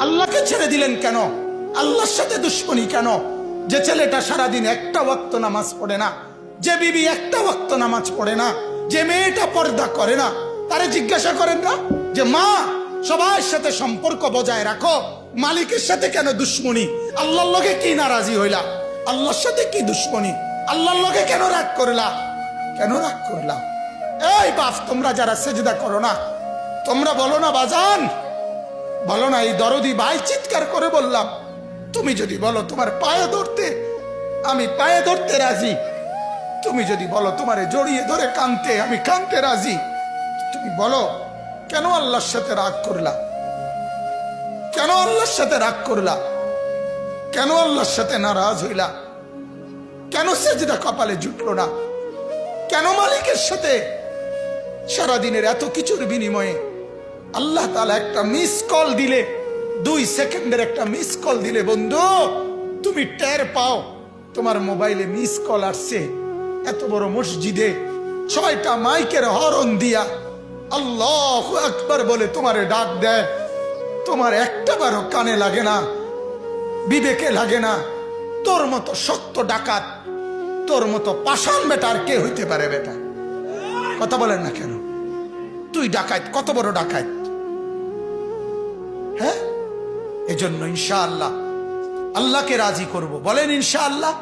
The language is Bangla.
আল্লাহকে ছেড়ে দিলেন কেন? আল্লাহর সাথে দুশ্মনী কেন? যে ছেলেটা সারাদিন একটা ওয়াক্ত নামাজ পড়ে না, যে বিবি একটা ওয়াক্ত নামাজ পড়ে না, যে মেয়েটা পর্দা করে না, তারে জিজ্ঞাসা করেন না যে মা সবার সাথে সম্পর্ক বজায় রাখো, মালিকের সাথে কেন দুশ্মনী? আল্লাহর লগে কি নারাজি হইলা? আল্লাহর সাথে কি দুশ্মনী? আল্লাহর লগে কেন রাগ করলা? কেন রাগ করলা? এই বাপ, তোমরা যারা সেজদা করো না, তোমরা বলো না বাজান, বলো না। এই দরদি ভাই চিৎকার করে বললাম, তুমি যদি বলো তোমার পায়ে ধরতে, আমি পায়ে ধরতে রাজি। তুমি যদি বলো তোমারে জড়িয়ে ধরে কানতে, আমি কানতে রাজি। তুমি বলো কেন আল্লাহর সাথে রাগ করলা? কেন আল্লাহর সাথে রাগ করলা? কেন আল্লাহর সাথে নারাজ হইলা? কেন সেজদা কপালে জুটলো না? কেন মালিকের সাথে সারাদিনের এত কিছুর বিনিময়ে আল্লাহ তাআলা একটা মিস কল দিলে, 2 সেকেন্ডের একটা মিস কল দিলে বন্ধু তুমি টের পাও তোমার মোবাইলে মিস কল আসছে। এত বড় মসজিদে 6টা মাইকের হরন দিয়া আল্লাহু আকবার বলে তোমারে ডাক দেয়, তোমার একটা বারও কানে লাগে না, বিবেকে লাগে না। তোর মতো শক্ত ডাকাত, তোর মতো পাষাণ বেটা আর কে হইতে পারে? বেটা কথা বলেন না কেন? তুই ডাকাত, কত বড় ডাকাত! হ্যাঁ, এজন্য ইনশাআল্লাহ আল্লাহকে রাজি করব। বলেন ইনশাআল্লাহ।